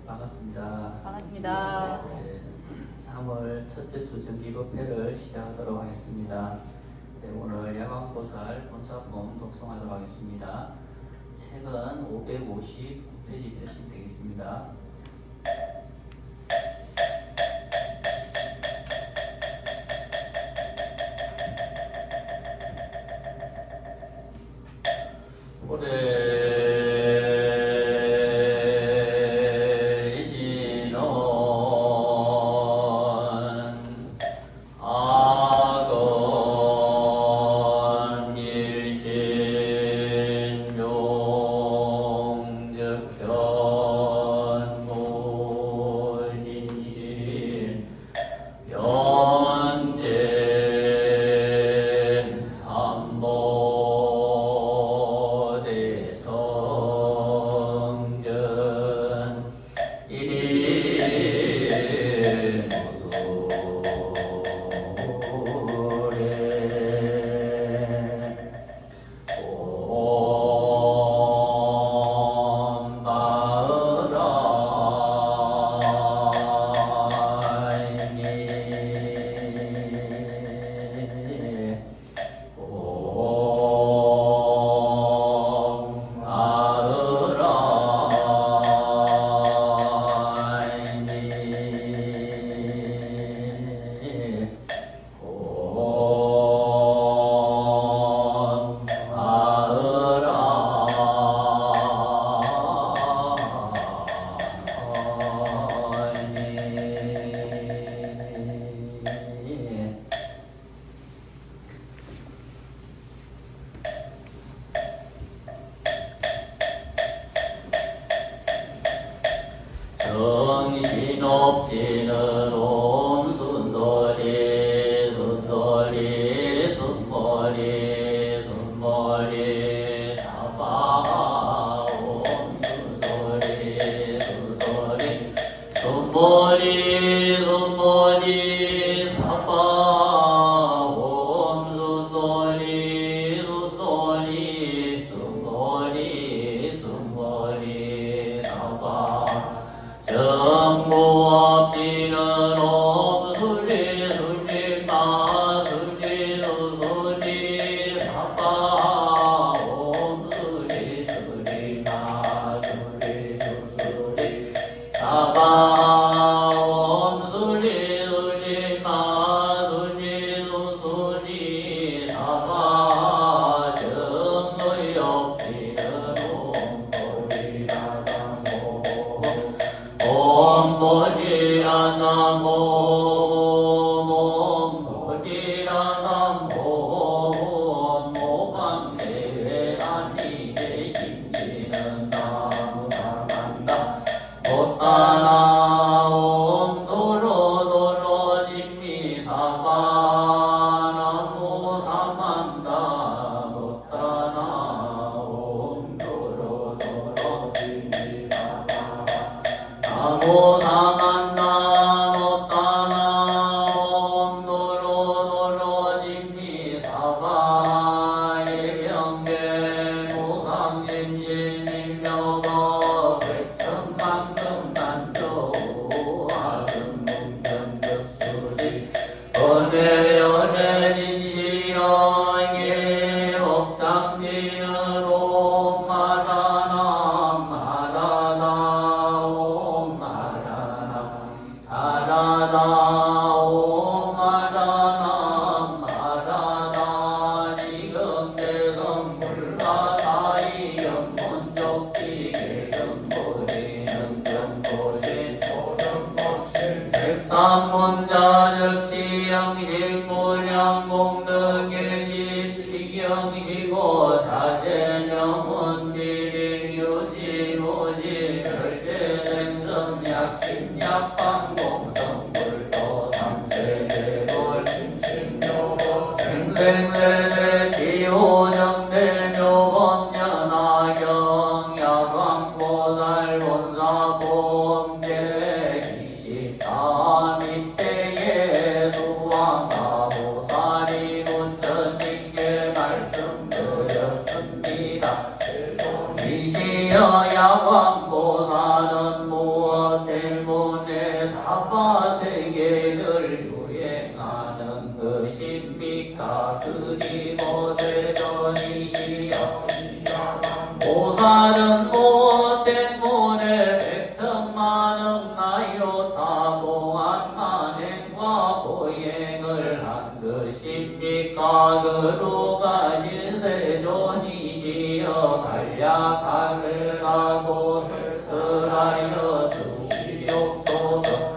반갑습니다. 반갑습니다. 네, 3월 첫째 주 정기급회를 시작하도록 하겠습니다. 네, 오늘 야광보살 본사품 독송하도록 하겠습니다. 책은 559페이지 펴시면 되겠습니다. 정신없지는 온순돌이 순돌이 순머리 순머리 사바 온순돌이 순돌이 순머리 순머리 사바 온순돌이 순돌이 순머리 순머리 사바 정무 없지는 옴술리 술리 마술리 수술리 사바 옴술리 술리 마술리 수술리 사바 옴술리 술리 마술리 수술리 사바 정의 없지는 옴돌이라다모 옴보리라나모 옴보리라나모 모방대회라니 제심지는 나무사만다 못따나 옴도로도로 진미사바 나무사만다 못따나 옴도로도로 진미사바 나무사만다 못따나 옴도로도로 진미사바 예경계 무상심심민묘거 백천만금난조 아금문견격수리 은혜연애진시영예 옥장지는 옴마라나 마라나 옴마라나 아라나 옴마라나 마라나 지금 대성 불가사의 연문족지계 연보리는 연보신 소정법신 색삼문자 즉시영식 무량공덕계지 시경시고 자지 야광보살은 무엇 때문에 사바세계를 유행하는 것입니까? 그리고 세존이시여 보살은 무엇 때문에 백천만억 나요타보한 만행과 보행을 한 것입니까? 그루가 신세존이시여 간략하게 가고 슬슬하여 수시옵소서.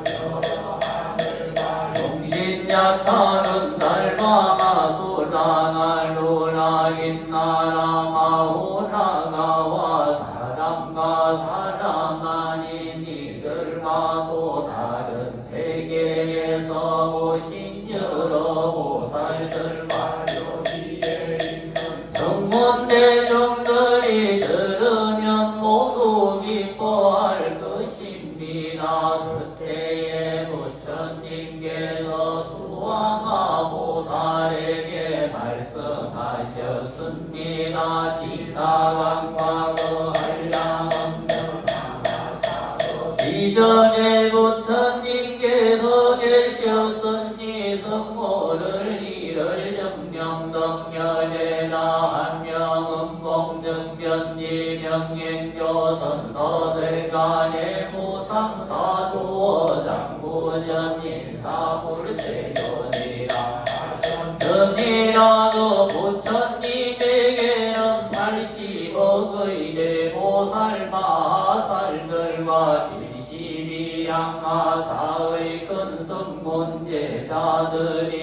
용신야차는 달마마 수라날루라긴 나라마오라가와 사람과 사람 아닌 이들과도 다른 세계에서 오신 여러 보살들과 여기에 있는 성문대중들이 들으면 모두 기뻐할 것입니다. 그때에 부처님께서 수아마 보살에게 말씀하셨습니다. 지나간 과거 한량없는 하나사도 이전에 부처님께서 계셨으니 성모를 이를 정명덕녀제나 한명은 공정변지 명행교선 서세간의 무상사 조어 장구전 인사불세존이라 하셨느니라도 부처님에게는 80억의 대보살 마하살들과 72양하사의 근성문제자들이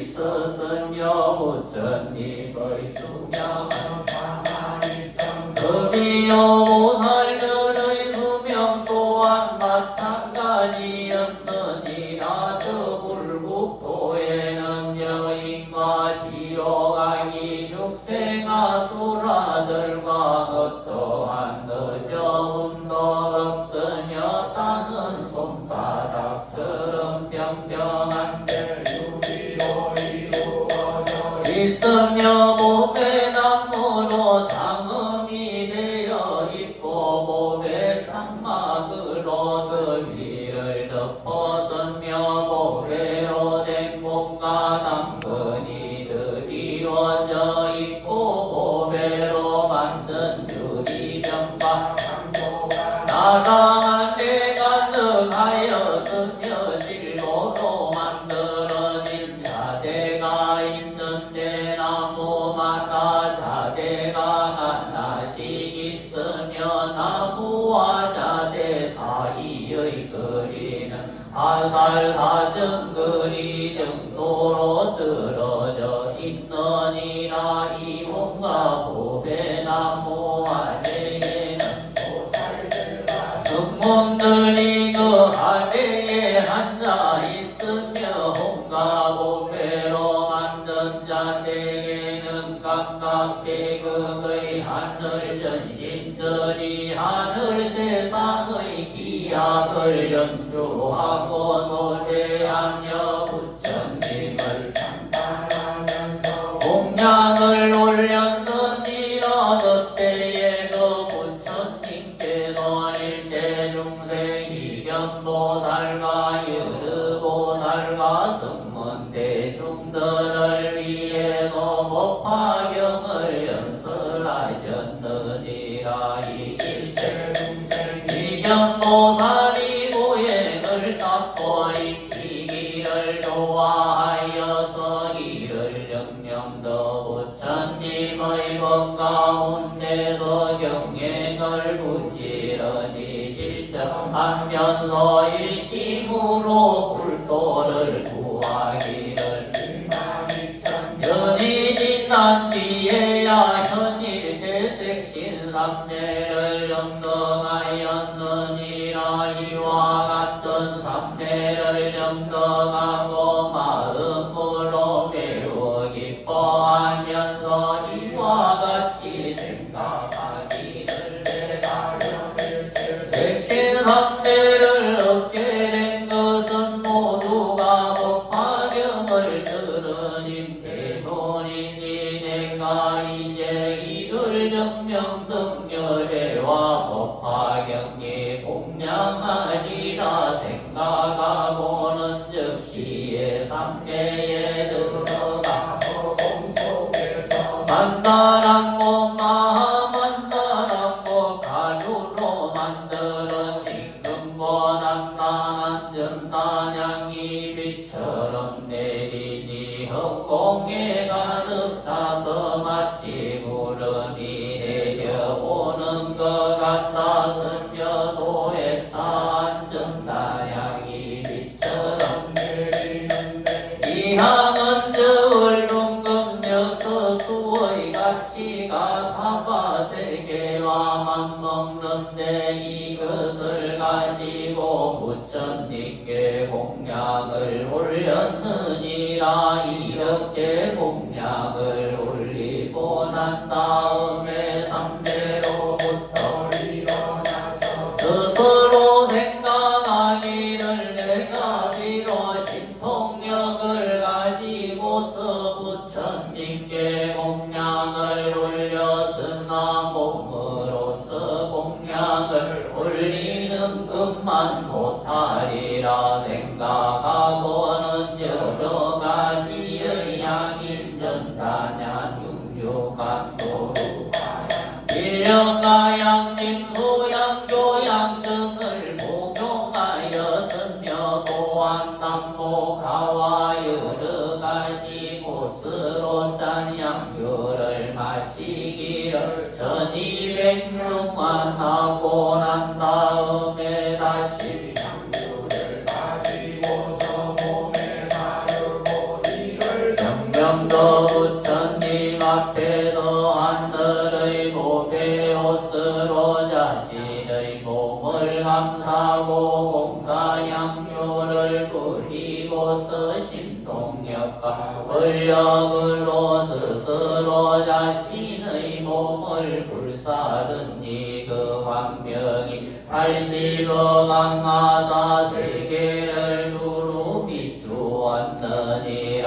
있었으며 부처님의 수명은 42,000 금이요 보살들의 수명 또한 마찬가지였느니라. 저 불국토에는 여인과 지옥아기 죽생아수라들과 어떠한 늦어움도 없으며 땅은 손바닥처럼 평평한데 유리로 이루어져 있으며 몸에 나무로 장음이 되어 있고 몸에 장막으로 그 위를 덮어서며 보배로 된 공과 당근이들이 이루어져 있고 보배로 만든 유리병과 나랑한 내가 능하였으며 질로로 만들어진 자대가 있는데 나무마다 자대가 하나씩 있으며 나무와 자대 사이의 거리는 한살사정 거리 정도로 떨어져 있느니라. 이 온갖 보배나무 아래에는 성문들이 그 아래에 앉아 있으며 온갖 보배로 만든 자대에는 각각 대극의 하늘 전신들이 하늘 세상의 기약을 연주하고 노래하며 부처님을 찬탄하면서 공양을 올렸느니라. 그때에 그 부처님께서 일체 중생 이견보살과 여르보살과 성문대중들을 위해서 법화경을 연설하셨느니라. 이 일체 중생 이견보살이 고행을 닦고 익히기를 좋아하여서 이를 정명도 부처님의 법 가운데서 경행을 부지런히 실천하면서 일심으로 불도를 구하기를 년이 지난 뒤에야 현일 재색신삼례를 정등하였느니라. 이와 같은 삼례를 정등하고 마음으로 매우 기뻐하면서 이와 같이 생각하기를 내가 색신삼례를 얻게 된 것은 모두가 법화경을 들으니 때문이니 내가 이제 이를 정명등열애와 구름이 내려오는 것 같았으며 도에 찬전 다양이 빛처럼 내리는데 이 향은 저울 둥금 여섯 수의 가치가 사바세계와 맞먹는데 이것을 가지고 부처님께 공양을 올렸느니라. 이렇게 공양을 올리고 난 다음에 삼대로부터 일어나서 스스로 생각하기를 내가 비로 신통력을 가지고서 부처님께 공양을 올렸으나 몸으로서 공양을 올리는 것만 못하리라 생각하고는 여러 가지의 양인 전단양 육류간 도루가양 일령가양 심수양 교양 등을 복용하였으며 또한 남보가와 여러 가지 보스로 짠 양류를 마시기를 1200룡만 하고 난 다음에 다시 양류를 가지고서 몸에 바르고 이를 정명도 부처님 앞에서 하늘의 보배 옷으로 자신의 몸을 감싸고 온갖 양류를 뿌리고서 신통력과 권력으로 스스로 자신의 몸을 불사르니 그 광명이 80억 강마사 세계를 두루 비추었느니라.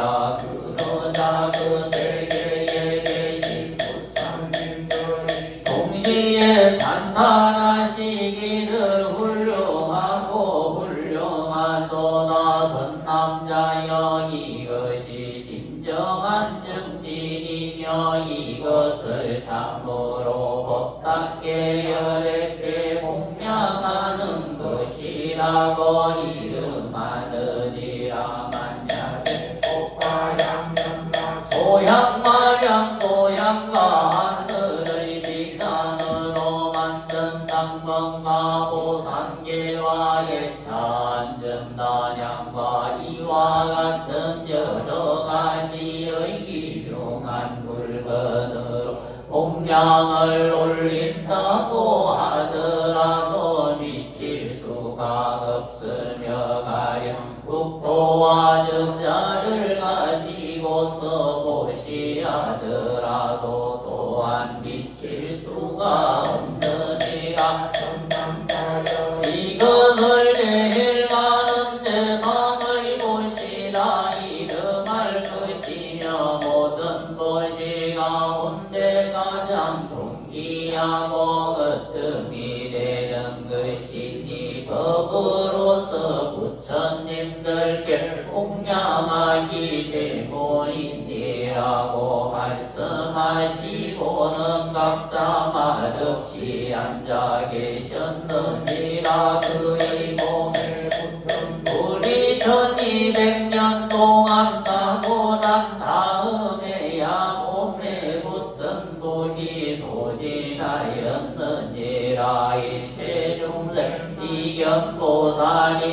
그러자 그 세계에 계신 부처님들이 동시에 찬탄하시기를 훌륭하고 훌륭하도다. 선남자여 이것이 진정한 정진이며 이것을 참으로 법답게 열애께 공양하는 것이라고 이름하느니라. 만약에 꽃과 양념과 소향마량 도양과 하늘의 비단으로 만든 당번과 보상계와 예찬 전단양과 이와 같은 여러 가지의 귀중한 물건으로 공양을 올린다고 하더라도 미칠 수가 없으며 가령 국토와 정자를 가지고서 보시하더라도 또한 미칠 수가 없느니라. 선남자여 이것을 제일 많은 재상의 보시라 이름할 것이며 모든 보시 가운데 가장 존귀하고 거듭이 되는 것이니 법으로서 부처님들께 공양하기 때문이니라고 말씀하시고는 각자 말없이 앉아 계셨느니라. 그의 몸에 붙은 불이 1200년 동안 타고 난 다음에야 몸에 붙은 불이 소진하였느니라. 일체 중생 이견보살이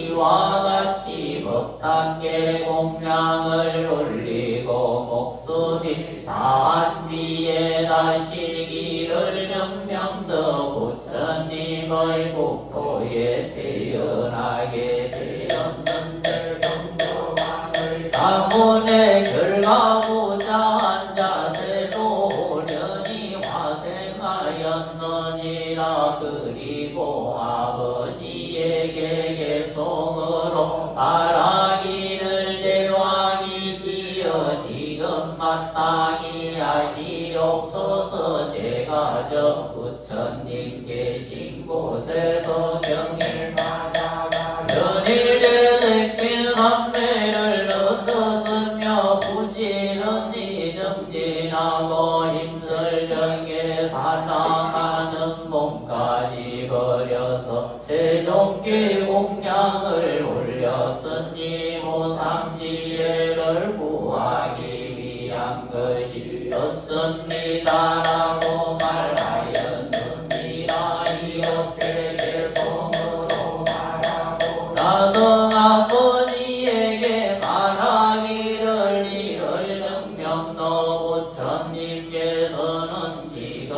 이와 같이 법답게 공양을 올리고 목숨이 다한 뒤에 다시기를 정명도 부처님의 국토에 태어나게 되었는데 정정한의 가문의 결과부자 한자세도 호련히 화생하였느니라. 그리고 아버지에게 계속으로 말하기를 대왕이시여 지금 마땅히 하시옵소서. 제가 저 부처님 계신 곳에서 경행하다가 연일대색신 삼매를 얻었으며 부지런히 정진하고 힘설정에 살아가는 몸까지 버려서 세종께 공양을 올렸으니 무상지혜를 구하기 위한 것이었습니다.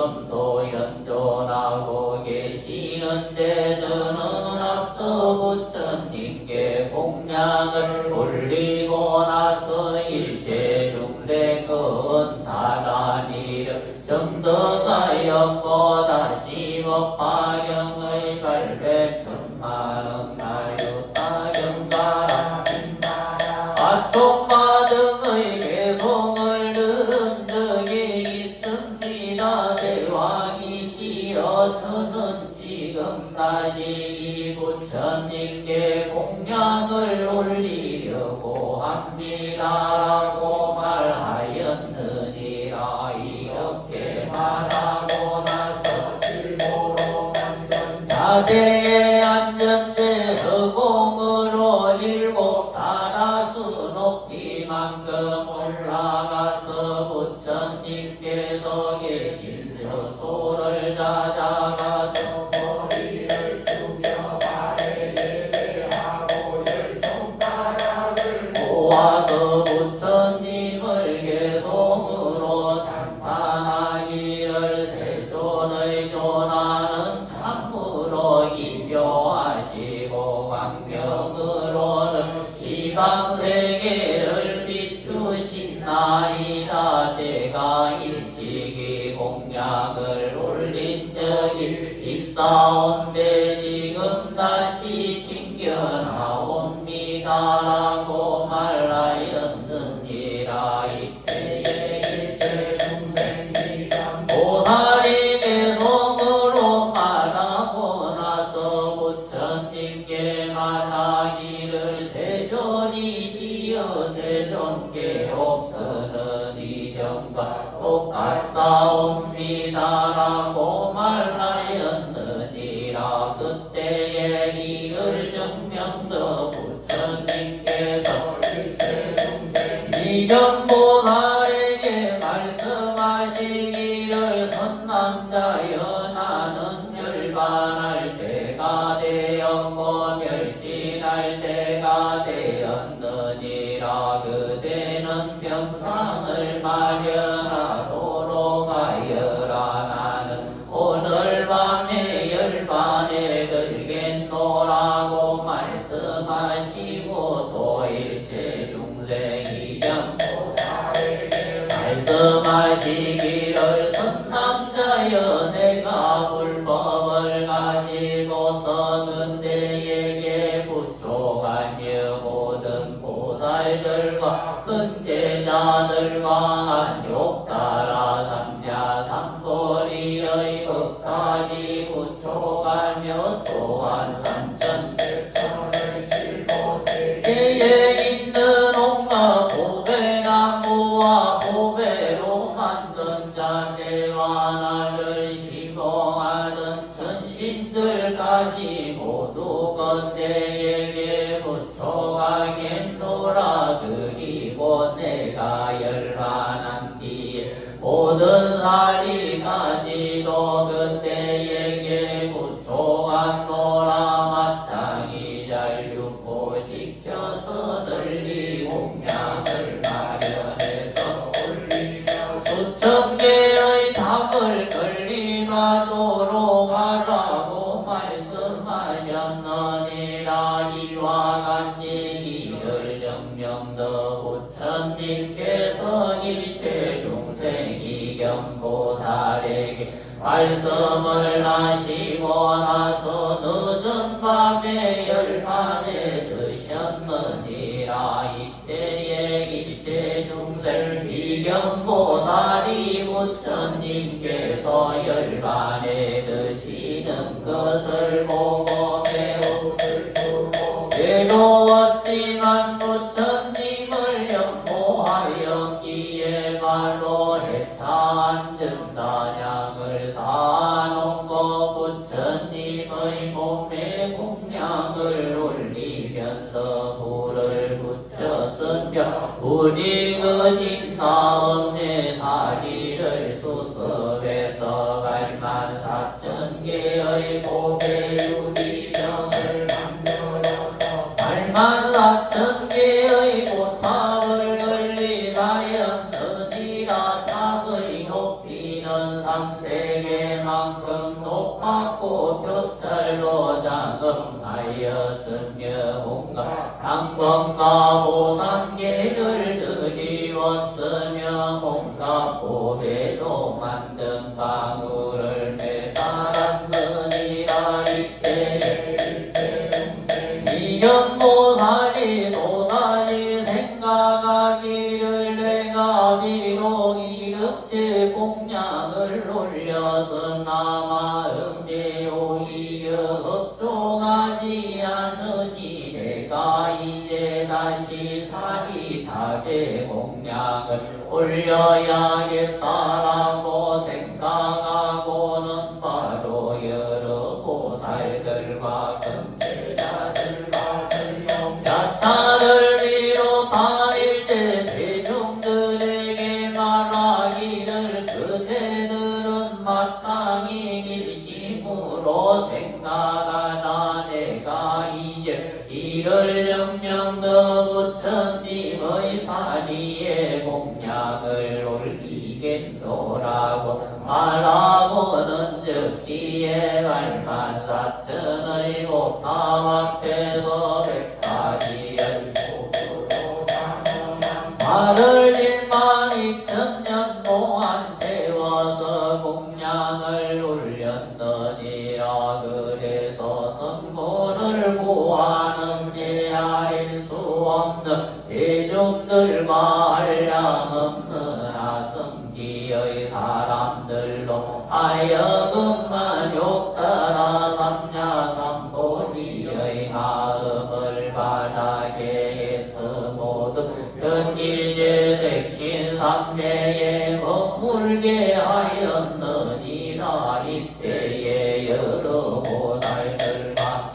지금도 연존하고 계시는데 저는 앞서 부처님께 공양을 올리고 나서 일체 중생은 다단이를 정덕하여 보다 10억 파경의 800천만원 나유타경가라 아총마 등의 개송을 들은 적이 있습니다. 대왕이시여 저는 지금 다시 이 부처님께 공양을 올리려고 합니다라고 말하였느니라. 이렇게 말하고 나서 칠보로 만든 자대에 안전제 허공으로 일곱 다라수 높이만큼 올라가서 부처님께서 계신 저소를 찾아가서 머리를 숙여 발에 예배하고 열 손가락을 모아서 부처님을 개송으로 찬탄하기를 세존의 존하는 참으로 기묘하시고 광명으로는 시방세계를 비추시나이다. 제가 일찍이 공양을 올린 적이 있사온데 지금 다시 징견하옵니다라고 말하였느니라. 이때에 일체 중생이 보살이 개송으로 말하고 나서 부처님께 말하기를 세존이시여 세존께 없으는 이전과 똑같사옵니다라고 말하였느니라. 그때에 이를 증명도 부처님께서 일체 중생 이견보살에게 말씀하시기를 선남자여 나는 멸반할 때가 되었고 멸진할 때가 되었느니라. 그대는 병상을 마련하도록 하여라. 나는 오늘 밤에 열반에 들겠노라고 말씀하시고 또 일체 중생이 견보살에게 말씀하시기를 선남자여 내가 불법을 가지고서 근대에게 부족하며 모든 보살들과 큰 제자들과 욕따라 삼자 삼보리의 법까지 부족하며 또한 삼천대천의 칠보세계에 있는 온갖 보배나무와 보배로 만든 자대와 나를 시봉하던 천신들까지 모두 건대에게 부족하겠노라. 그리고 내가 열반한 뒤에 모든 사리까지도 그때에게 부족하노라. 마땅히 잘 육보시켜서 널리 공양을 마련해서 올리며 수천 개의 탑을 걸림하도록 하라고 말씀하셨느니라. 이와 같이 이를 정명도 부처님께서 일체 중생이 견보살에게 말씀을 하시고 나서 늦은 밤에 열반에 드셨느니라. 이때에 일체 중생 비견보살이 부처님께서 열반에 드시는 것을 보고 매우 슬프고 외로웠지만 부처님을 연모하였기에 말로 해찬증 단양을 사놓고 부처님의 몸에 공양을 올리면서 불을 붙였으며 불이 꺼진 다음에 사리를 수습해서 84,000개의 보배 유리병을 만들어서 84,000개의 보탑을 건립하였느니라. 탑의 높이는 3세 세계만큼 높았고 표철로 장엄하였으며 온갖 당번과 보상계를 드리웠으며 온갖 보배로 만든 방울을 매달았느니라. 이때에 이견보살이 또다시 생각하기를 내가 비록 이륵제 공양을 올렸으나 마음에 오히려 흡종하지 않으니 내가 이제 다시 사리탑의 공양을 올려야겠다라고 생각하고는 바로 여러 보살들과 금제자들과 야차를 비롯한 일체 대중들에게 말하기를 그대들은 마땅히 일심으로 생각하나 내가 이제 이를 영영 더 부처님의 사리에 공양을 올리겠노라고 말하고는 즉시에 발만사천의 복탑 앞에서 100가지의 말을 1만 2천년 동안 태워서 공양을 올렸느니라. 그래서 선고를 구하는지 알 수 없는 대중들과 한량없는 아승지의 사람들로 하여금만 욕따라 삼야삼보리의 마음을 바라게 해서 모두 변일제색신 삼매에 머물게 하였느니라. 이때에 여러 보살들과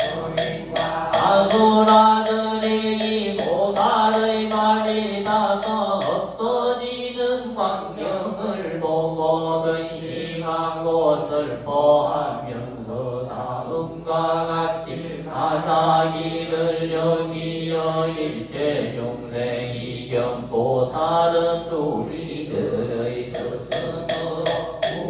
아수라들이 이 보살의 말이 나서 없어지는 광경을 보고 근심하고 슬퍼하면서 다음과 같이 말하기를 여기여 일체 중생 이경 보살은 우리들의 스승으로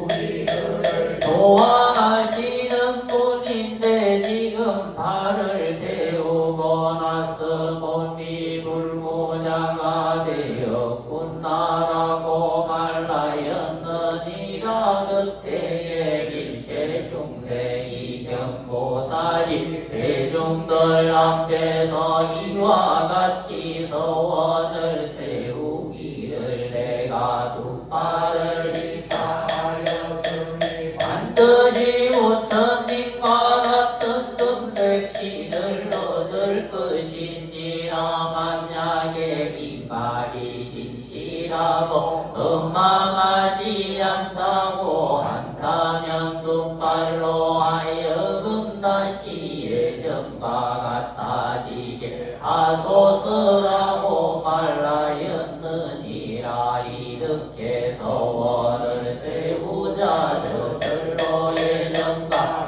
우리들을 도와하시는 분인데 지금 발을 태우고 나서 몸이 불구자가 되었구나라고 말하였느니라. 그때에 일체 중생 이경보살이 대중들 앞에서 이와 같이 서원을 세우기를 내가 두 발을 이사하였으니 반드시 부처님과 같은 금색 신을 얻을 것이니라. 만약에 이 말이 진실하고 엉망하지 않다고 한다면 두 발로 하여금 다시 예전과 같아지게 하소서라고 말하였느니라. 이렇게 서원을 세우자 저절로 예전과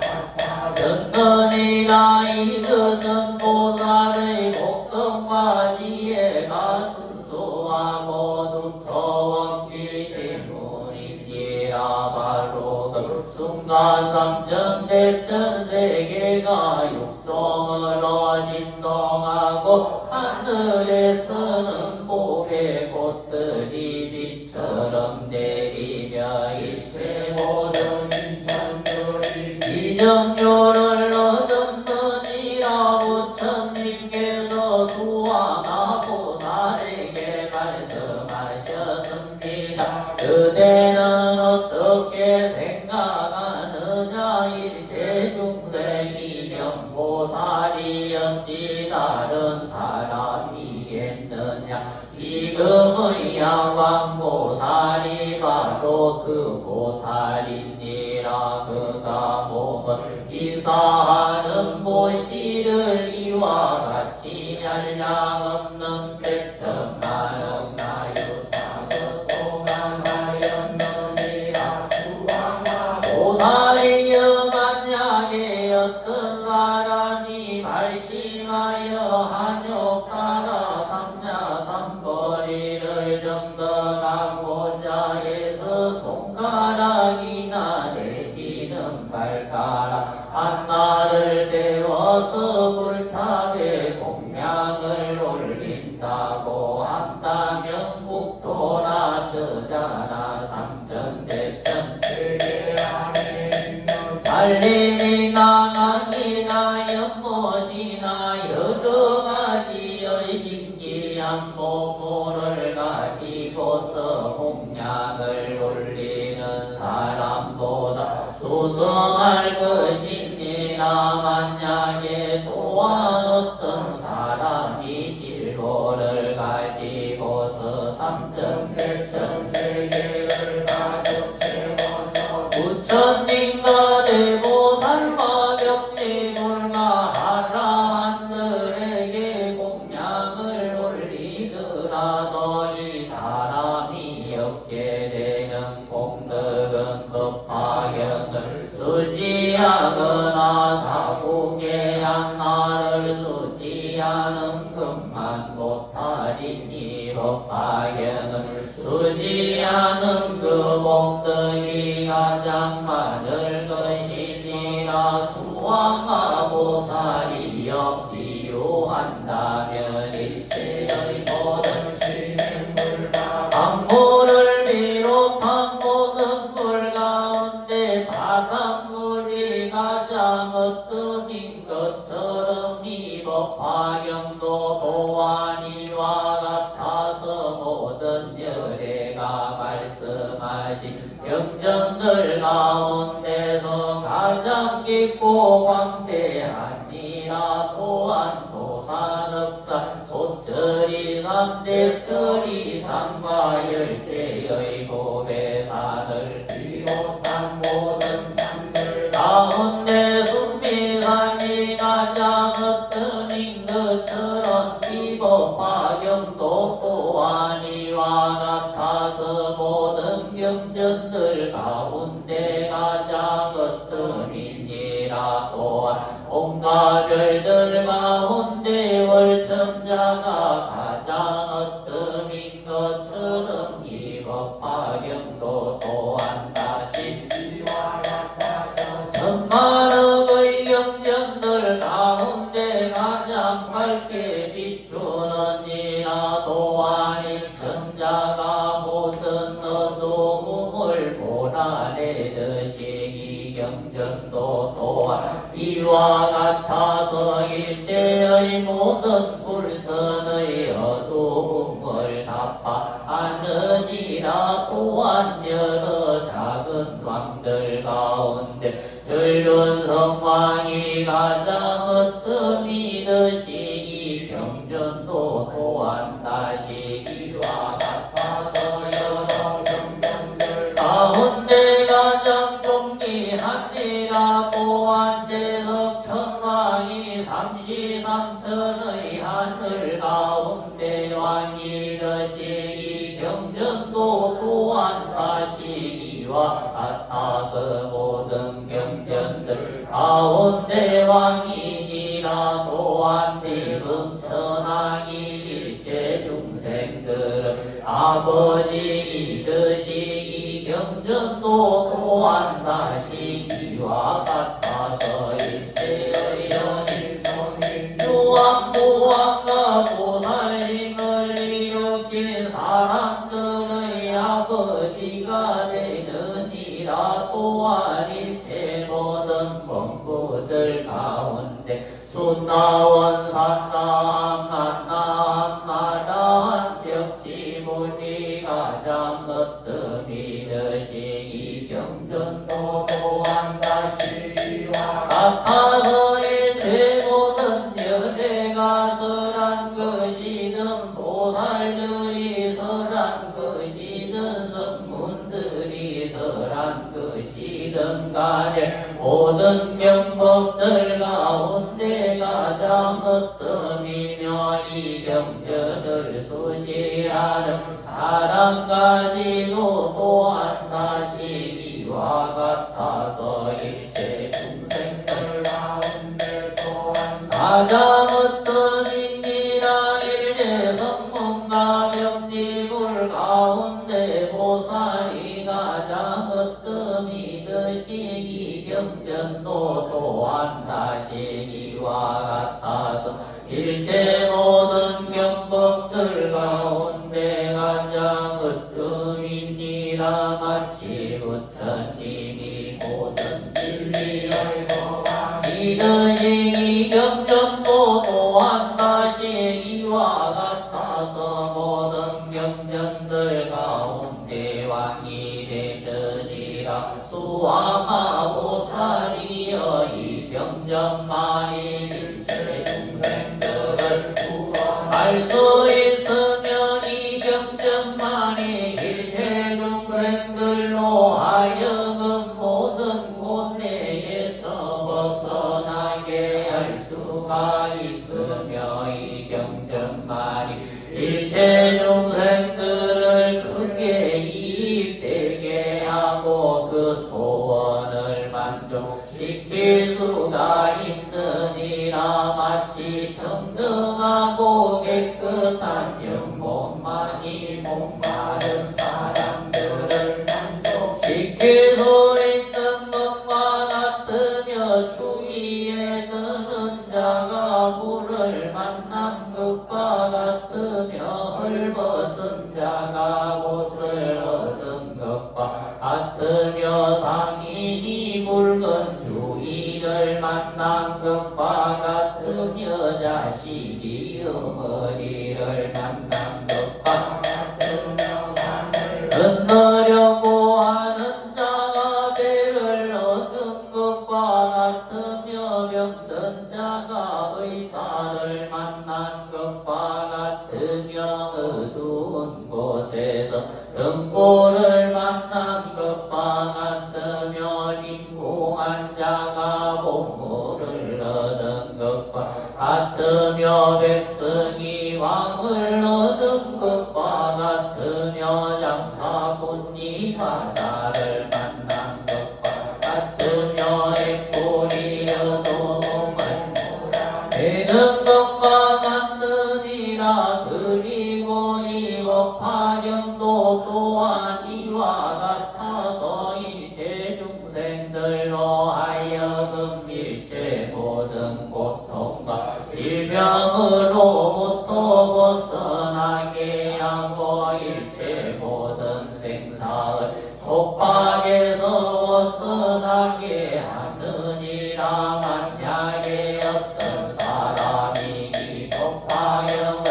같아졌느니라. 이것은 보살의 복덕과 지혜가 순수하고 두터웠기 때문이니라. 바로 그 순간 삼천대천세계가 육종으로 진동하고 하늘에서는 보배 꽃들이 비처럼 내리며 일체 모든 인천들이 이정료를 얻었느니라. 부처님께서 수화나 보살에게 말씀하셨습니다. 그대는 어떻게 생각하느냐. 일체 중생이 경보살이 어찌 다른 사람이겠느냐. 지금의 양광보살이 바로 그 보살이니라. 그가 몸은 기사하는 모시를 이와 같이 한량없는 백천만억 나유타고 공안하였느니라. 수왕과 보살이여 만약에 어떤 사람이 발심하여 한욕하라 삼야삼거리를 정덕하고자 해서 손가락이나 갈까라 한나를 데워서 불탑에 공양을 올린다고 한다면 국토나 저자나 삼천대천 세계 안에 있는 살림이나 낙이나 연못이나 여러가지의 진기한 보물을 가지고서 공양을 올리는 사람보다 수성할 것이니라 만약에 또한 어떤 사람이 질보를 가지고서 삼천대천 세계를 가득 채워서 부처님과 대보살과 병지불가 하라한들에게 공양을 올리더라도 이 사람이 얻게 되는 공덕은 법화경을 수지하거나 사국의 한나를 수지하는 것만 못하리니 법화경을 수지하는 그 공덕이 가장 많을 것이니라 수왕하보살이여 비유한다면 일체의 모든 신행불가 강물을 비롯한 모든 물 가운데 바닷물이 가장 어떠인 것처럼 이 법화경도 또한 이와 같아서 모든 열애가 말씀하신 경전들 가운데서 가장 깊고 광대하니라 또한 도산억산 소철이 삼대철이 산과 열개의 보배산을 비롯한 모든 산들 가운데 순미산이 가장 어떠인 것처럼 이 법화경도 또한 이와 같아서 모든 경전들 가운데 가장 어떠이니라 또한 온갖 별들 가운데 월천자가 가장 어떠인 것처럼 이 법화경도 또한 다시 이와 같아서 천만억의 경전들 가운데 가장 밝게 비추는 이라 또한 일천자가 모든 어두움을 몰아내듯이 이 경전도 또한 이와 같아서 일체의 모든 불선의 어두움을 답하느니라 또한 여러 작은 왕들 가운데 전륜성왕이 가장 어떠미듯이 이 경전도 또한 다시 이와 같아서 여러 경전들 가운데 가장 존귀하니라 또한 제석천왕이 삼시삼천의 하늘 가운데 왕이듯이 이 경전도 또한 다시 이와 같아서 모든 경전들 가운데 왕이니라 또한 비금천왕이 일체 중생들은 아버지이듯이 이 경전도 또한 다시 이와 같아서 일체의 연인성인 유왕무왕과 보살심을 일으킨 사람들의 아버지가 되느니라 또한 일체 모든 범부들 가운데 순나원 산나함 만나함 마다한 벽지문이 가장 어떠미듯이 이 경전도 또한 다시 이와 같아서 일체 모든 열애가 설한 것이든 보살들이 설한 것이든 성문들이 설한 것이든 간에 모든 경법들 가운데 가장 어떠미며 이 경전을 수지하는 사람 가지도 또한 다시 이와 같아서 일체 중생들 가운데 또한 가장 어떠미니라 일체 성문과 병지불 가운데 보살이 가장 어떠미듯이 이 경전도 또한 다시 이와 같아서 일체 모든 경법들 가운데 가장 으뜸이니라. 마치 부처님이 모든 진리의 이듯이 이 경전도 또한 다시 이와 같아서 모든 경전들 가운데 왕이 되느니라. 수아마보살이여 이 경전만이 일체 중생들을 구원할 수 있으며 이 경전만이 일체 중생들로 하여금 모든 고뇌에서 벗어나게 할 수가 있으며 이 경전만이 일체 중생들을 크게 이익되게 하고 그 소원을 만족시킬 수가 있느니라. 마치 청정하고 깨끗한 영혼만이 목마른 사람들을 만족시킬 수 있는 것과 같으며 추위에 드는 자가 물을 만난 것과 같으며 헐벗은 자가 옷을 얻은 것과 같으며 상인이 붉은 주의를 만난 것과 같으며 자식이 어머니를 만난 것과 같으며 건너려고 하는 자가 배를 얻은 것과 같으며 병든 자가 의사를 만난 것과 같으며 어두운 곳에서 등불을 만난 것과 같으며 빈궁한 자가 보물을 얻은 것과 같으며 백성이 왕을 얻은 것과 같으며 장사꾼이 바다를 만난 것과 같으며 애꾸리 여동을 되는 것과 같으니라. 그리고 이 법화경도 또한 이와 같아서 일체 중생들로 하여금 일체 모든 고통과 질병으로부터 벗어나게 하고 일체 모든 생사의 속박에서 벗어나게 하느니라. 만약에 어떤 사람이 이 법화경을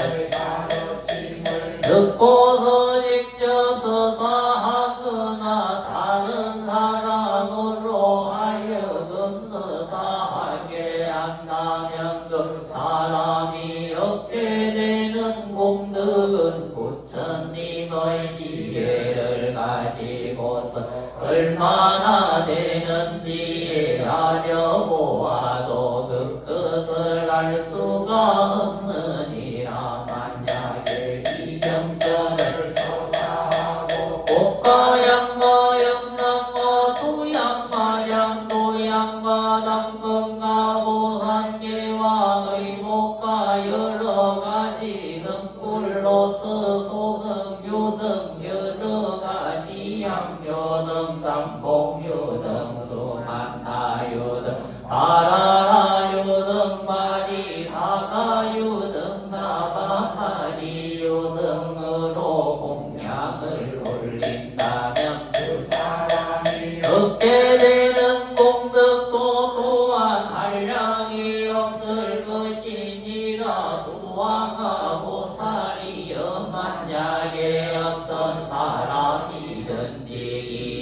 듣고서 직접 서사하거나 다른 사람으로 하여금 서사하게 한다면 그 사람이 얻게 되는 공덕은 부처님의 지혜를 가지고서 얼마나 되는지 알아보아도 그것을 알 수가 없느니라. 만약에 이 경전을 서사하고 꽃과 양과 영양과 소양과 양도양과 당근과 보산계와 의복과 여러 가지 등불로서 소등유 등 여러 가지 양료 등 담봉유 등 수만나유 등 바라라유 등 마리사가유 등 나바마리유 등으로 공양을 올린다면 그 사람이 얻게 되는 공덕도 또한 한량이 없을 것이니라. 수왕하보살이여 만약에 어떤 사람이든지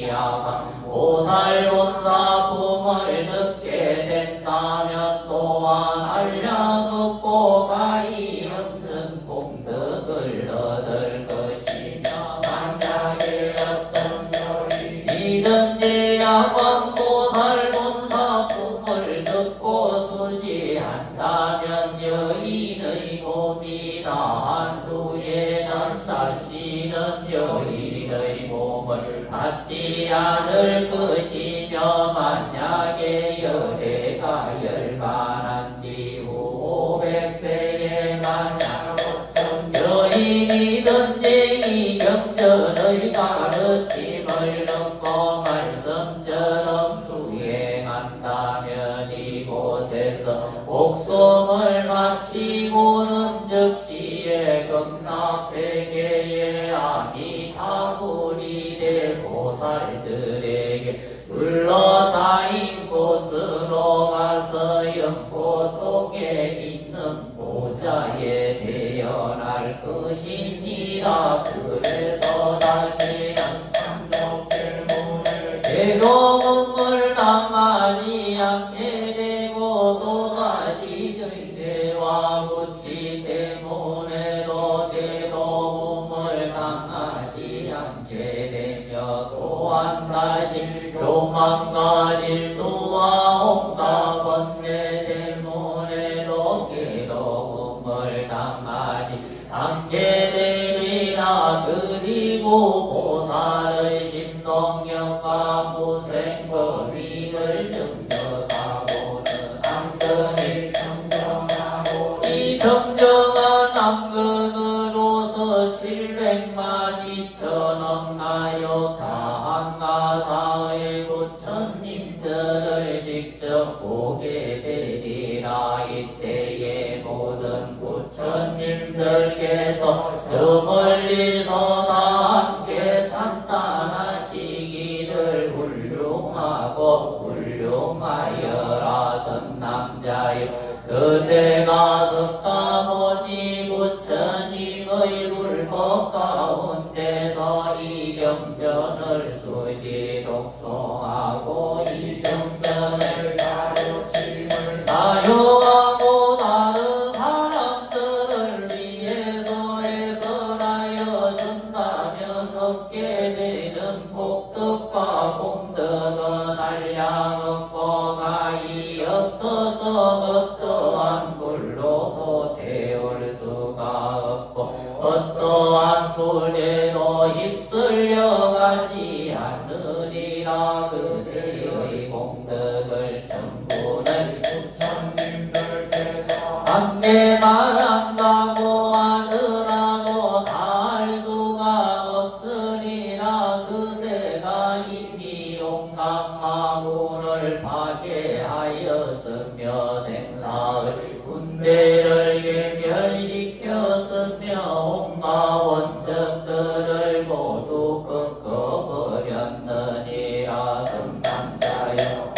이야가 보살본사품을 듣게 된다면 또한 한량 없고 가히 없는 공덕을 얻을 것이며 만약에 어떤 여인이든지 야광보살본사품을 듣고 수지한다면 여인의 몸이 나한 후에는 사실은 여인의 몸을 받지 않을 것이며 만약에 열애가 열반한 이후 500세에 만약 어떤 여인이든지 이 경전의 가르침을 듣고 말씀처럼 해서 목숨을 마치고는 즉시에 극락세계에 아미타불이대 보살들에게 둘러싸인 곳으로 가서 영고 속에 있는 보좌에 대연할 것이니라. 그래서 다시는 참독 때문에 괴로움을 당하지 않게 되고 또다시 증대와 부치 때문에도 괴로움을 당하지 않게 되며 또한 다시 교만과 질투와 온갖 번뇌 때문에도 괴로움을 당하지 않게 되리라. 그리고 보살의 심동력과 무생법인을 증득하고는 안근이 청정하고 이 청정한 안근으로서 700만 2천억 나요 다한가사의 부처님들을 직접 보게 되리라. 이때에 모든 부처님들께서 저 멀리서 다 함께 찬탄하시기를 훌륭하여라 선남자여. 그대가 석가모니 부처님의 불법 가운데서 이 경전을 수지 독송하고 이 경전을 가르침을 사유하고 다른 사람들을 위해서 해설하여 준다면 얻게 되는 복덕과 공덕은 한량없고 가히 없어서 어떠한 불로도 태울 수가 없고 어떠한 불에도 휩쓸려 가지 않으리라. 그대의 공덕을 전부는 부처님들께서 함께 말한다고 하더라도 다 할 수가 없으리라. 그대가 이미 온갖 마물을 파괴하였으며 생사의 군대를 괴멸시켰으며 온갖 원적들을 모두 꺾어버렸느니라. 성남자여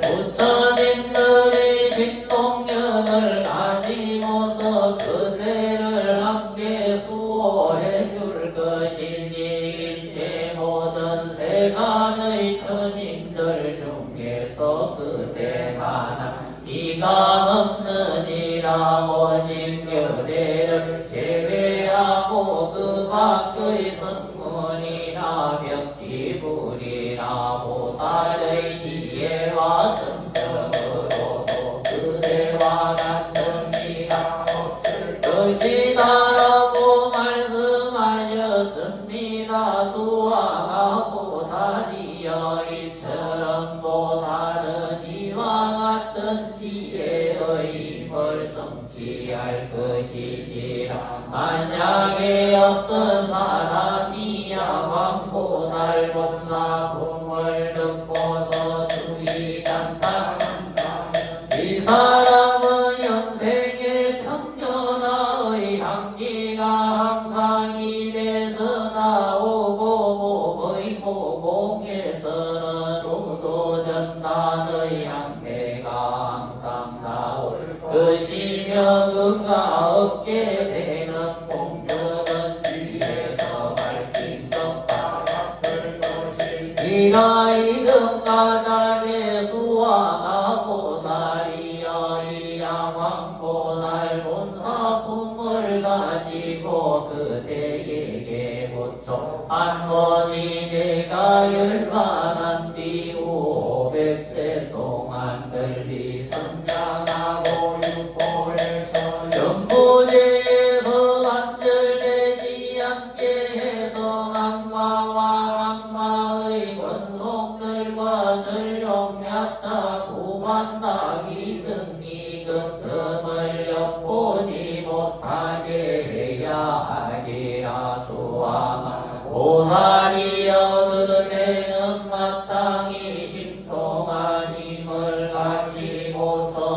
부처님들의 신동력을 가지고서 그대를 함께 수호해 줄 것이니 일체 모든 세간의 천인들 중에서 그대만한 이가 없느니라. 오직 그대를 제외하고 그 밖의 성문이나 벽지불이나 보살의 지혜와 성정으로도 그대와 같은 이가 없을 것이다라고 말씀하셨습니다. 수화가 보살이여 이처럼 보살은 이와 같은 지혜의 힘을 성취할 것이니라. 만약에 어떤 사람이 야광보살 본사공을 듣고서 수위 찬탄한다면 이 사람은 현생의 청전하의 향기가 항상 입에서 나오고 몸의 모공에서는 우도전단의 향내가 항상 나올 것이며 그가 얻게 되는 공덕은 위에서 밝힌 것과 같을 것이 이가 이름 가닥의 수화가 보살이여 이 양왕보살 본사품을 가지고 그대에게 붙여 한번이 내가 열반한 뒤후 500세 동안 널리 선장하고 육보에서 연보제에서 단절되지 않게 해서 악마와 악마의 권속들과 전룡야차 구반다기 등이 그 틈을 엿보지 못하게 해야 하리라. 수아마 보살이여 그대는 마땅히 신통한 힘을 가지고서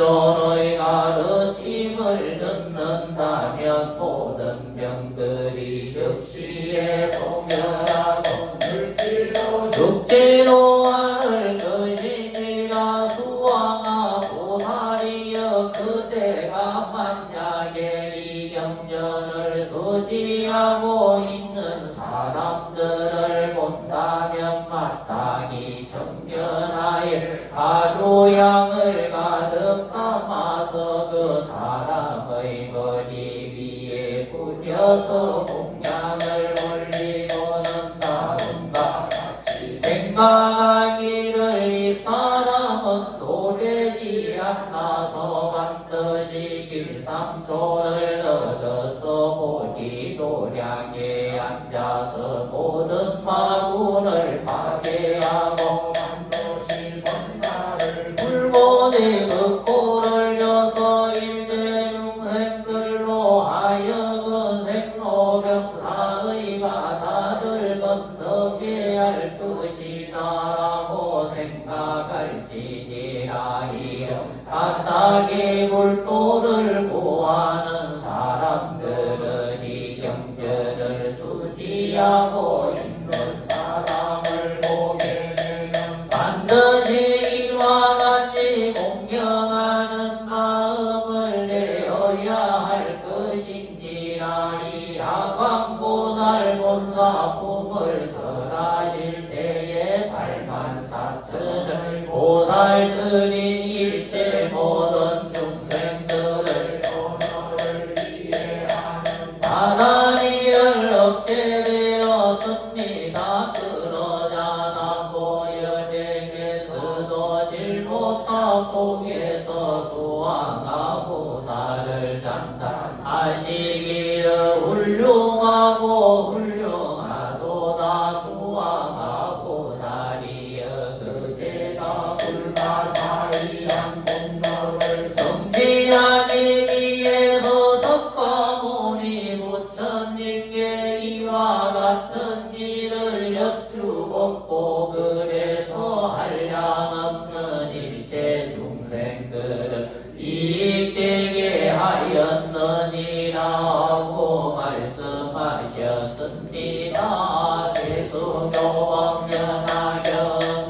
성전의 가르침을 듣는다면 모든 병들이 즉시에 소멸하고 죽지도 않을 것이니라. 수왕아 보살이여 그대가 만약에 이 경전을 소지하고 있는 사람들을 본다면 마땅히 정견하에 가루양을 가득 담아서 그 사람의 머리 위에 뿌려서 공양을 올리고는 다음과 같이 생각하기를 이 사람은 노래지 않나서 반드시 길상조를 얻어서 보기 도량에 앉아서 모든 마군을 파괴하고 반드시 번나를 불고대 그 꼴을 져서 일체 중생들로 하여금 생로병사의 바다를 건너게 할 것이다라고 생각할지니라. 이어 바닥에 물도를 구하는 사람들은 이 경전을 수지하고 있는 사람을 보게 되면 반드시 이와 같이 공경하는 마음을 내어야 할 것인지라. 이 하광보살 본사품을 설하실 때에 84,000의 보살들이 일체 모든 중생들의 언어를 이해하는 바라리를 얻게 되었습니다. 그러자 남보여대께서도 질못합 속에서 수왕아 보살을 찬탄하시기를 훌륭하고 훌륭하도다. 수왕아 보살이여 그대가 불가사의한 공덕을 성지하기 위해서 석가모니 부처님께 이와 같은 일을 여쭈었고 그래서 한량없는 일체 중생들을 이익되게 하였느니라 하고 말씀하셨습니다. 제수교범연하경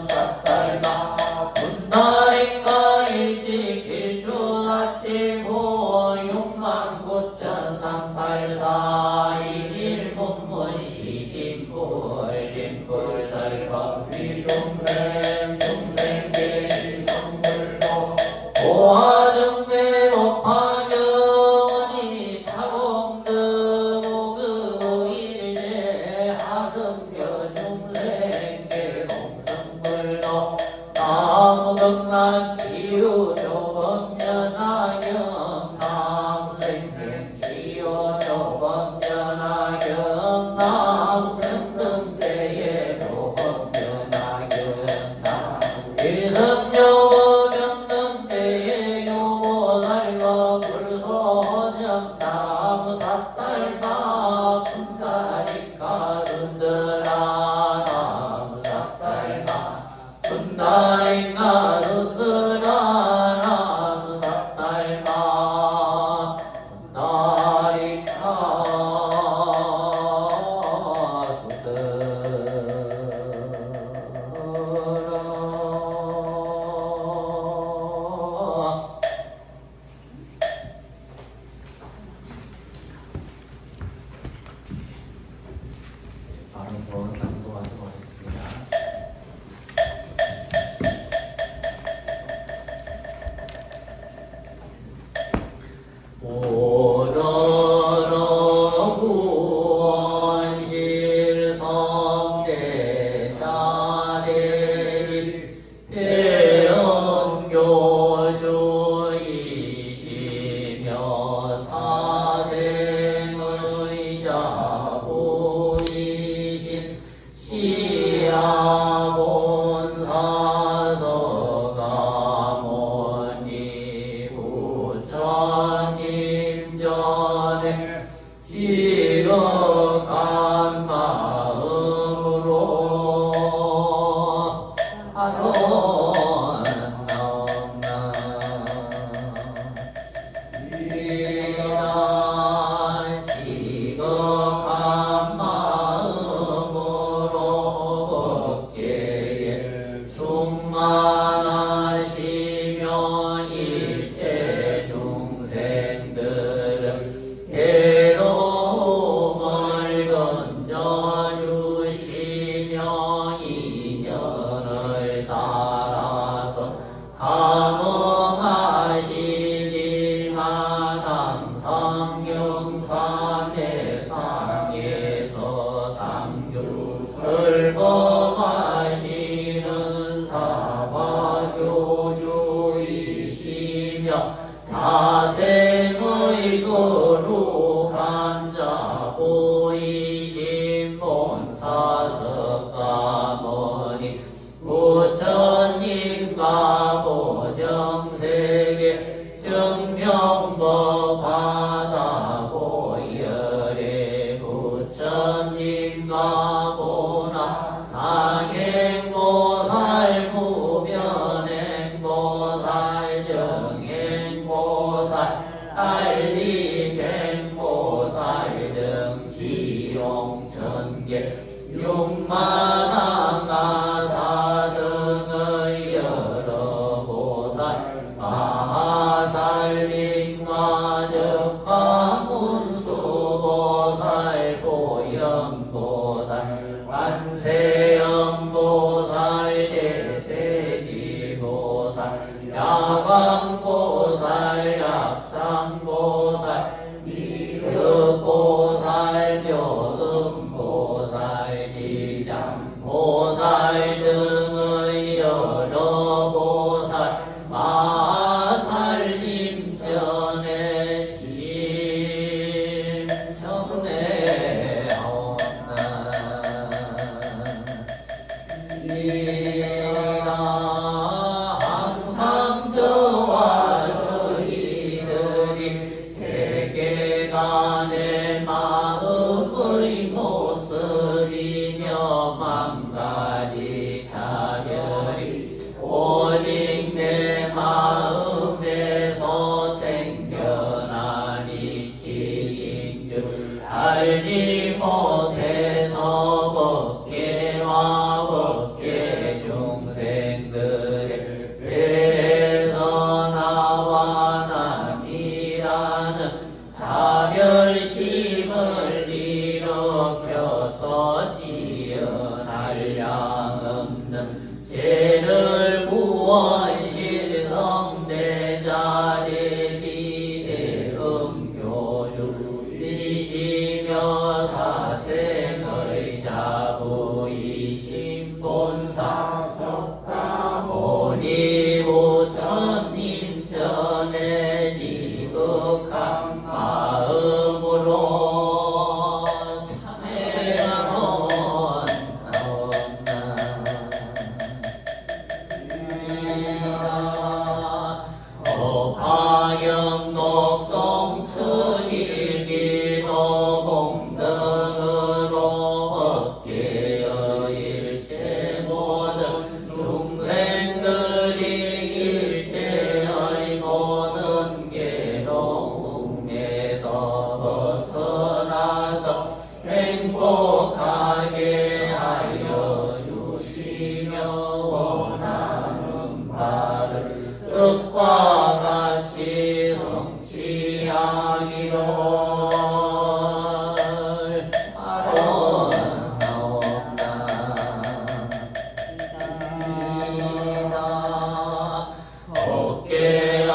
삿달마 분달인가 일찍 질주사칠고 69,384 일일문문 시진불 진불설법 위중생 중생계이 성불도 보화정대 법화경원이 차공드 고급의일제 하등교 중생계 공성불도 나무극난 치유조범연하경 남생생 치유조범연하경 남등등대의 조범연하경 일성조범연등대의 요보살과 불소년 남사딸마 분다리까 순들아 남사딸마 분다리까 순들아 남사딸마 분다리까 순들아. 바로 번 낭독하도록 하겠습니다. 오더러 구원실 성대사대립 대언교주이시며 사생의 자보이신 시야본사서가모니 부처님 전에 지극한 마음으로 하론나옵나 지극한 마음으로 법계에 충만하시며 일체 중생들을 괴로움을 건져주시며 인연을 따라서 감응하시지만 항상 경산의 상에서 상주를 범하시는 사바교주이시며 사생의 거룩한 자 보이신 본사석가모니 부처님과 보정세계 정명법 받아 보열의 부처님과 보나 상행보살 무변행보살 정행보살 알림행보살 등 기용천계 육만왕가사 등의 여러 보살 마하살림과 적화문수보살 보현보살 관세음보살 대세지보살 야광보살 약상보살 미륵보살 묘음보살 지장보살 등의 여러 보살 마살림 전해심 청내하옵나 이나 항상 저와 저희들이 세계간의 마음의 모습이며 만가지 차별이 오직 내 마음에서 생겨난 이치인 줄 알지 못해서 법계와 법계 중생들의 배에서 나와 남이라는 사별심을 일으켜서 지연할 양 없는 죄를 구원실 성대자 대비의 음교주이시며 사생의 자부이신 본사석가모니 부처님 전에 지극한 마음으로 참회하옵나이다. 오파경독송 천일기도 공덕으로 법계의 일체 모든 중생들이 일체의 모든 괴로움에서 벗어나서 행복하게 하여 주시며 원하는 바를 뜻과 같이 성취하기를 바라옵나이다. 법계의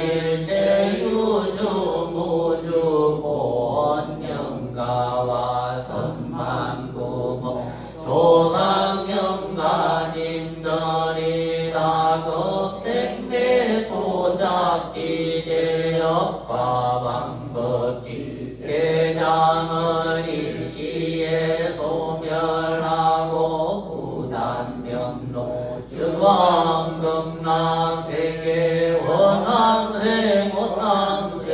일체 유주 무주 보원영가와 선만부모 조상영가님들이 다 급생대 소작지제업과 방법지 대장을 일시에 소멸하고 부단명로 즉왕금락세계 원왕생 원왕생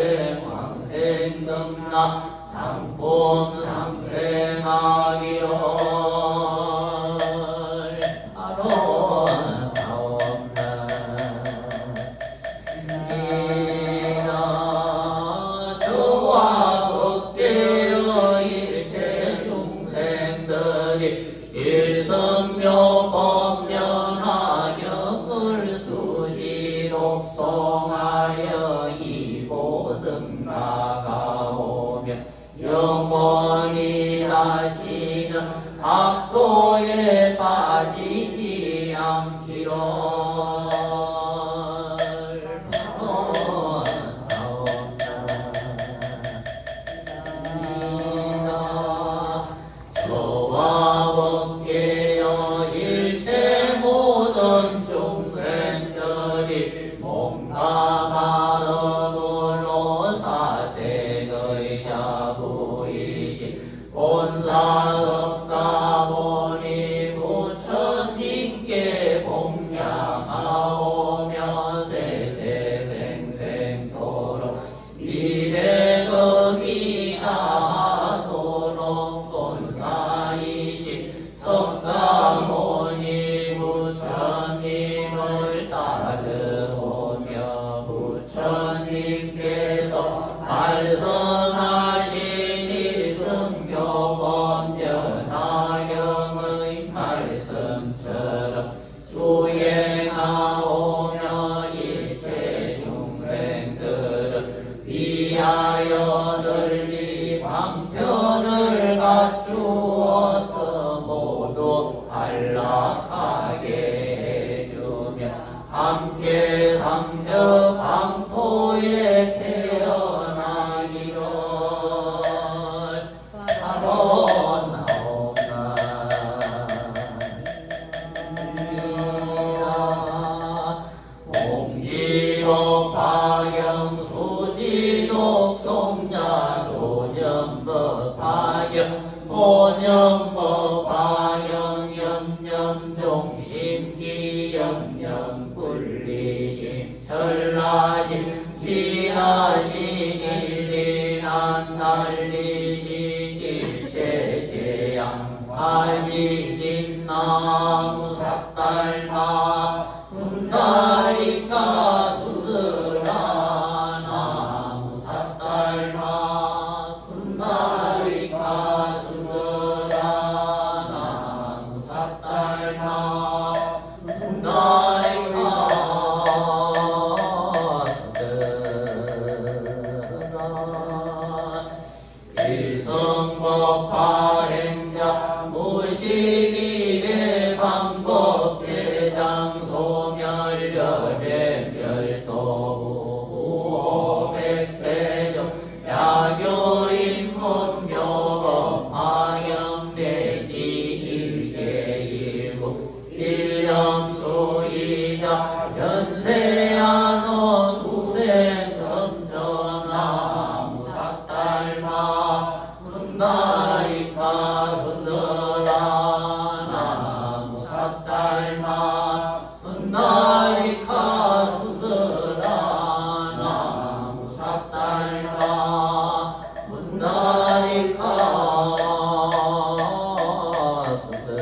왕생 등락 상품 상생하기를 아로나옵나이다. 저와 법계의 자신은 악도에 빠지지 않기를 저와 법계여 일체 모든 중생들이 몸과 마음으로 사색의 자부이신 본사석가 보니 부처님께 공양하오며 세세생생토록 미래금이 다하도록 본사이신 성가모니 부처님을 따르오며 부처님께서 말씀하신 일승묘법변화경의 말씀처럼 수행하오며 일체 중생들은 위하여 널리 방편을 갖추어서 모두 안락하게 해주며 함께 상저 강토에 태어나기를 바라옵나이다. 공지법 파경 수지독 송자 소념법 파경 모념법 파경 염념종심기 염념분리심 전라심 지라심 일리난 달리심 일체제양 발미진나무 삭달마 분다리가 수드라 나무 삭달마 분다리가 수드라 나무 삭달마 분다리가 수드라 일성법 발행자 무식일의 방법 제장 소멸열의 멸도 백세종 야교인문 묘법 방영내지 일계일구 일념수이자 연세한원 우생섬전나무 삭달마 분다리가 순더라 나무 삭달마 분다리가 순더라 나무 삭달마 분다리가 순더라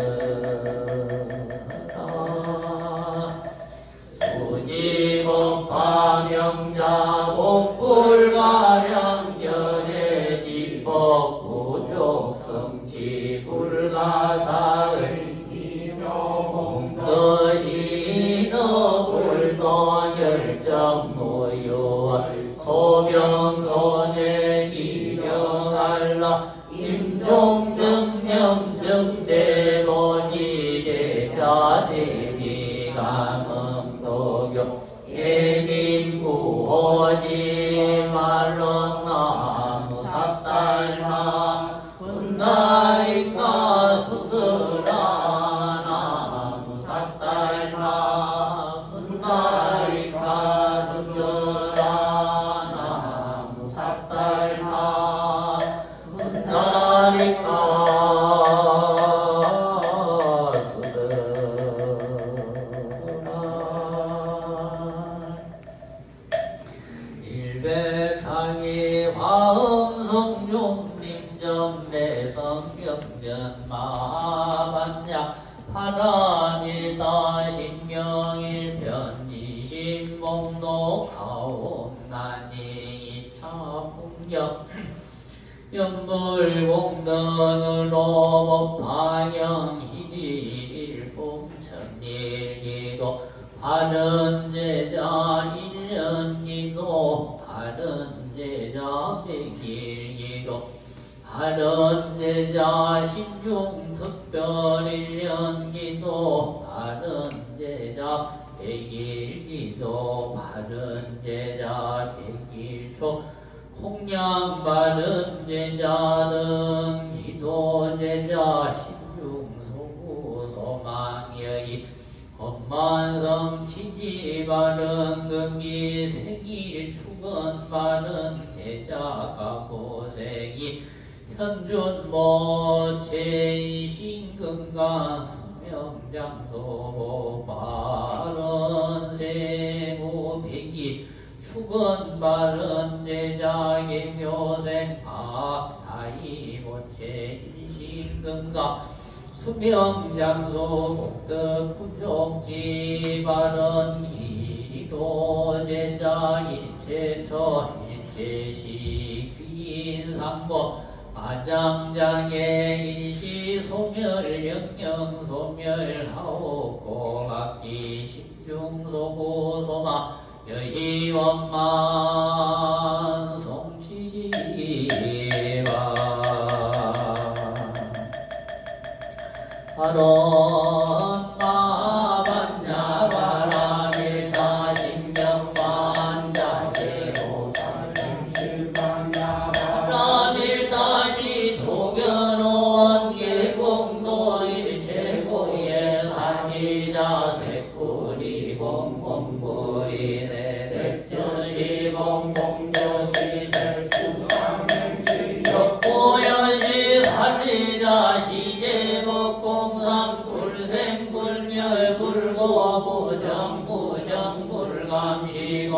수지법 파명자 복불가량 열애지법 부족성치 불가사의 미묘공덕시너 불도 열정무효 소병손의 기병알라 임종정념정대론이 대자대비감음도교 예민구호지 말론 나무 삭달마 분다리가 수드라 나무 삭달마 분다리가 수드라 나무 삭달마 분다리가 일백상이 화음성종림정대성경전 마반야 파라밀다 신명일편이신봉도 가온난이 이차풍경 연불공덕으로 법파영일일봉천일기도 바른 제자 일년기도 바른 제자 백일기도 바른 제자 신중 특별히 연기도 바른 제자 백일기도 바른 제자 백일초 공양 바른 제자 등 기도 제자 신중소구 소망여의 엄만성 치지 바른 금기 생일 축은 바른 제자가 고생이 현준 모체 신금강 수명장소 바른 세고 백이 축은 바른 제자의 묘생 박다이 모체 일신금강 수명장소 복덕 부족지 바른 기도 제자 일체처 일체시 귀인상보 아장장애 일시 소멸 영영 소멸하오 고각기 심중소고 소마 여희원만 송치지와 바론 마반야 바라밀다 신경반자 제오살림 실반야 바라밀다시 조견원 예공도 일체고예 산이자 색구리 봉봉구리 색저시 봉봉저시 색수상행시 역고연시 살리자 시제법공상 불생불멸 불고부정 부정불감시고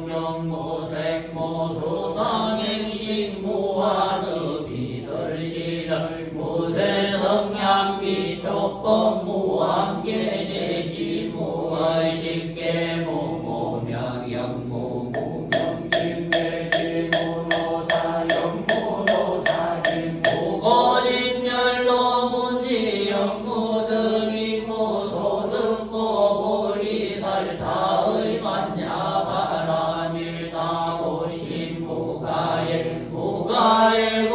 공명무생무수상행식 무한의 비설실은 무세성향비 촉법 무한계내지 무의식계 무무명영무 무명진내지 무노사 영무노사진 무고진멸로 문지영무 등이고 소등고 보리살타의 만야바라밀다고 신무가에 무가에고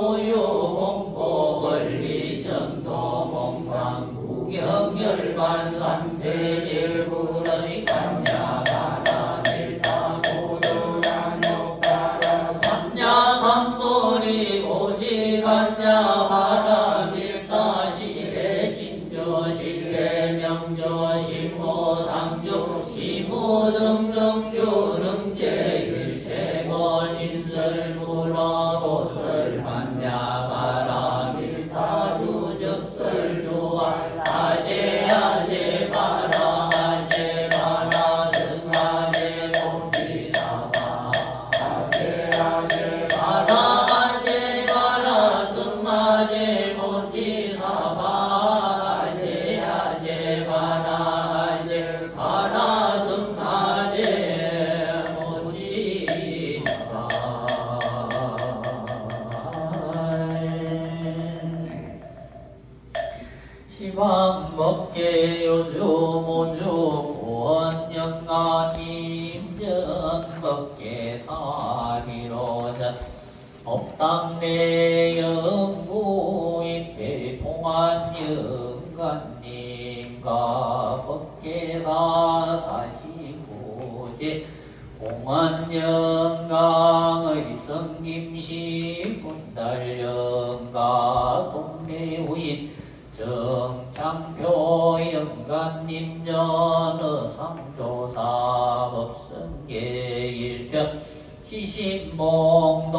무유공고 원리전도 공상 무경열반산 세제불의 관야바라밀다고 드란욕바라 삼야삼불이 오지반야바라밀다 시대신조 시대명조 시모상조 시무등등주 능제일체고 진설불어고설 반야바라밀다 주적설조알 아제아제바라 아제바라 승아제 봉지사바 아제아제바라 아제바라 승아제 봉지사바 아제아제바라 아제바라 승아제 봉지사바 시방법계 요주 모주 고원영가님 전법계 사리로전 업당내 영부입회 봉안영가님과 법계사 사시고제 봉안영강의 성김시 군달영가 동네후인 정창표 영감님 전의 상조사 법성계일격 지신몽동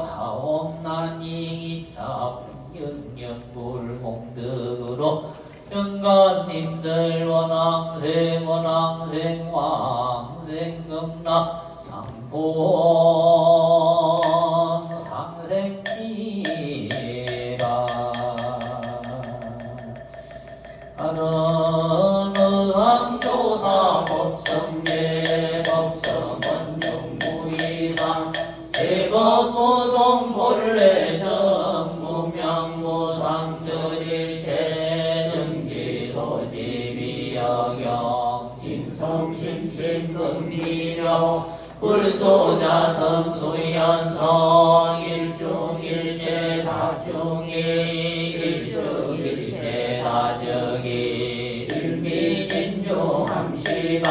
하옵나니 이차 분영영불공덕으로 영감님들 원왕생 원왕생 왕생금나 상본 상생지라 하는 상조사 법성계 법성원정무이상 제법무동 본래정 무명무상절일체 정지소지비여경 신성신신금미려 불소자성수연성 일중일체 다중 중이 일주일체 다적이 일미진조함시다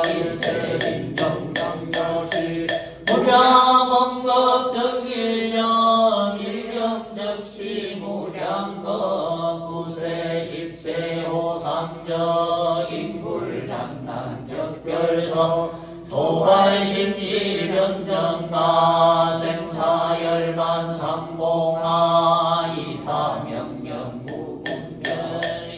일체진정정여시 무량원급정일령 일령적시 무량급 구세 십세 호삼적 인불장난격별서 소발심시변정가 생사열반삼봉하 이사명령무분별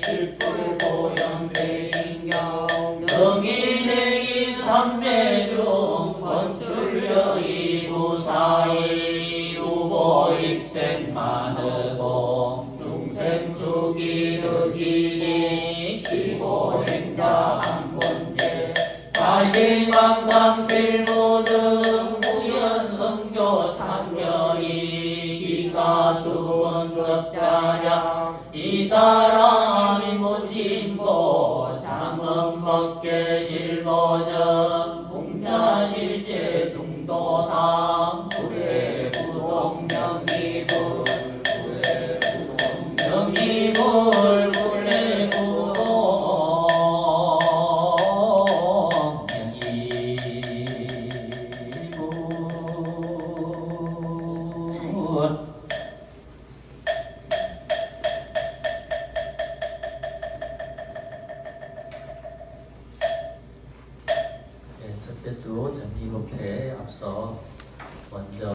십불보현대인경 영인의인 삼매중 건출여이 무사이 우보익생만의공 중생수기득이니 시보행자 한본제 다시방상필모등 무연성교 참여이 이가수원급자량 이따라 미문진보 장엄법계 실보전 풍자실제 중도상 불회부동명이불 불회부동명이불 첫째 주 전기법회에 앞서 먼저